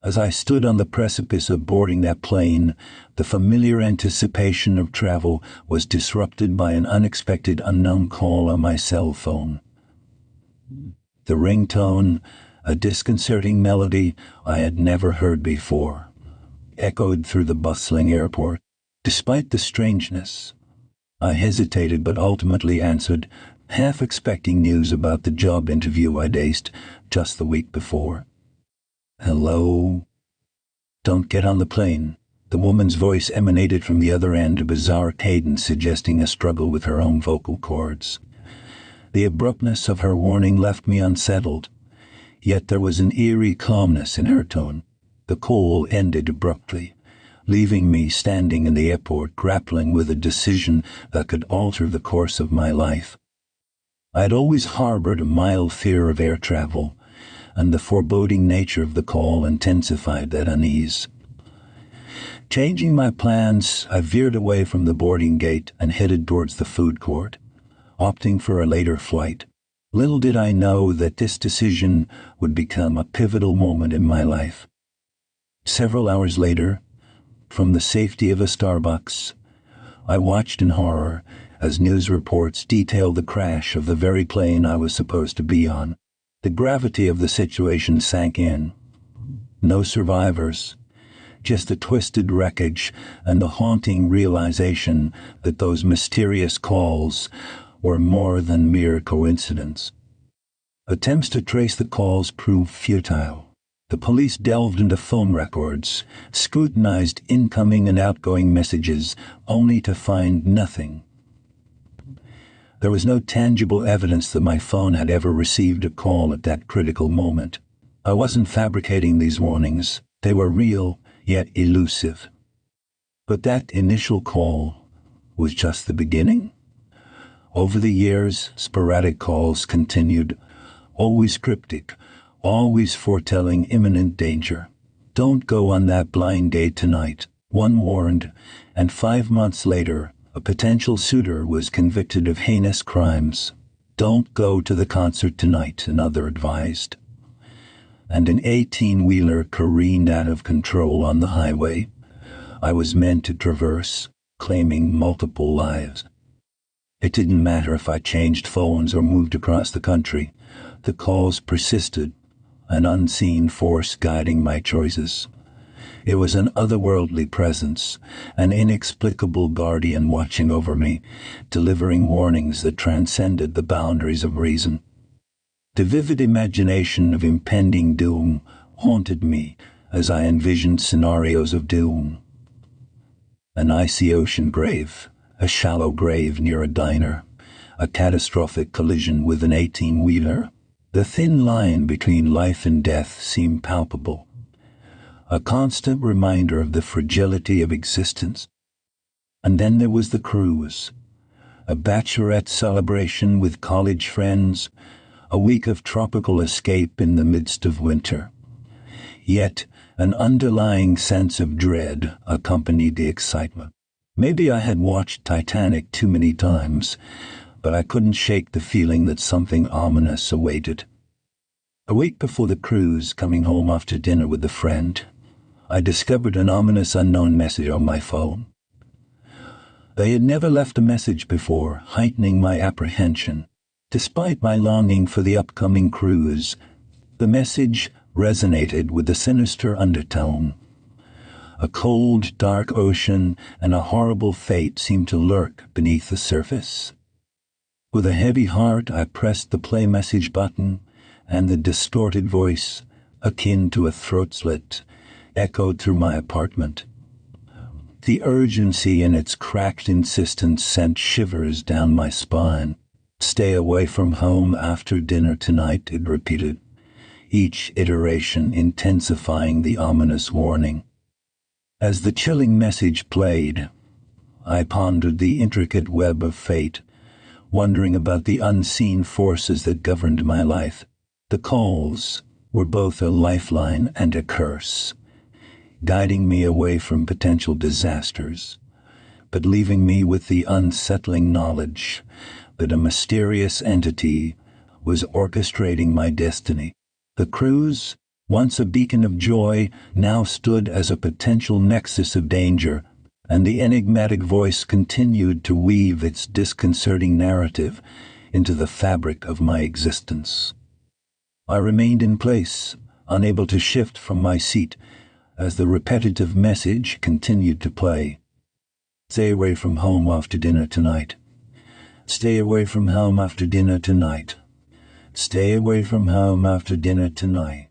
As I stood on the precipice of boarding that plane, the familiar anticipation of travel was disrupted by an unexpected unknown call on my cell phone. The ringtone, a disconcerting melody I had never heard before, echoed through the bustling airport. Despite the strangeness, I hesitated but ultimately answered, half expecting news about the job interview I'd aced just the week before. "Hello?" "Don't get on the plane." The woman's voice emanated from the other end, a bizarre cadence suggesting a struggle with her own vocal cords. The abruptness of her warning left me unsettled, yet there was an eerie calmness in her tone. The call ended abruptly, leaving me standing in the airport grappling with a decision that could alter the course of my life. I had always harbored a mild fear of air travel, and the foreboding nature of the call intensified that unease. Changing my plans, I veered away from the boarding gate and headed towards the food court, opting for a later flight. Little did I know that this decision would become a pivotal moment in my life. Several hours later, from the safety of a Starbucks, I watched in horror as news reports detailed the crash of the very plane I was supposed to be on. The gravity of the situation sank in. No survivors, just the twisted wreckage and the haunting realization that those mysterious calls were more than mere coincidence. Attempts to trace the calls proved futile. The police delved into phone records, scrutinized incoming and outgoing messages, only to find nothing. There was no tangible evidence that my phone had ever received a call at that critical moment. I wasn't fabricating these warnings. They were real, yet elusive. But that initial call was just the beginning. Over the years, sporadic calls continued, always cryptic, always foretelling imminent danger. "Don't go on that blind date tonight," one warned, and 5 months later, a potential suitor was convicted of heinous crimes. "Don't go to the concert tonight," another advised. And an 18-wheeler careened out of control on the highway I was meant to traverse, claiming multiple lives. It didn't matter if I changed phones or moved across the country. The calls persisted, an unseen force guiding my choices. It was an otherworldly presence, an inexplicable guardian watching over me, delivering warnings that transcended the boundaries of reason. The vivid imagination of impending doom haunted me as I envisioned scenarios of doom. An icy ocean grave, a shallow grave near a diner, a catastrophic collision with an 18-wheeler. The thin line between life and death seemed palpable, a constant reminder of the fragility of existence. And then there was the cruise, a bachelorette celebration with college friends, a week of tropical escape in the midst of winter. Yet, an underlying sense of dread accompanied the excitement. Maybe I had watched Titanic too many times, but I couldn't shake the feeling that something ominous awaited. A week before the cruise, coming home after dinner with a friend, I discovered an ominous unknown message on my phone. They had never left a message before, heightening my apprehension. Despite my longing for the upcoming cruise, the message resonated with a sinister undertone. A cold, dark ocean and a horrible fate seemed to lurk beneath the surface. With a heavy heart, I pressed the play message button, and the distorted voice, akin to a throat slit, echoed through my apartment. The urgency in its cracked insistence sent shivers down my spine. "Stay away from home after dinner tonight," it repeated, each iteration intensifying the ominous warning. As the chilling message played, I pondered the intricate web of fate, wondering about the unseen forces that governed my life. The calls were both a lifeline and a curse, guiding me away from potential disasters, but leaving me with the unsettling knowledge that a mysterious entity was orchestrating my destiny. The cruise once a beacon of joy, now stood as a potential nexus of danger, and the enigmatic voice continued to weave its disconcerting narrative into the fabric of my existence. I remained in place, unable to shift from my seat, as the repetitive message continued to play. Stay away from home after dinner tonight. Stay away from home after dinner tonight. Stay away from home after dinner tonight.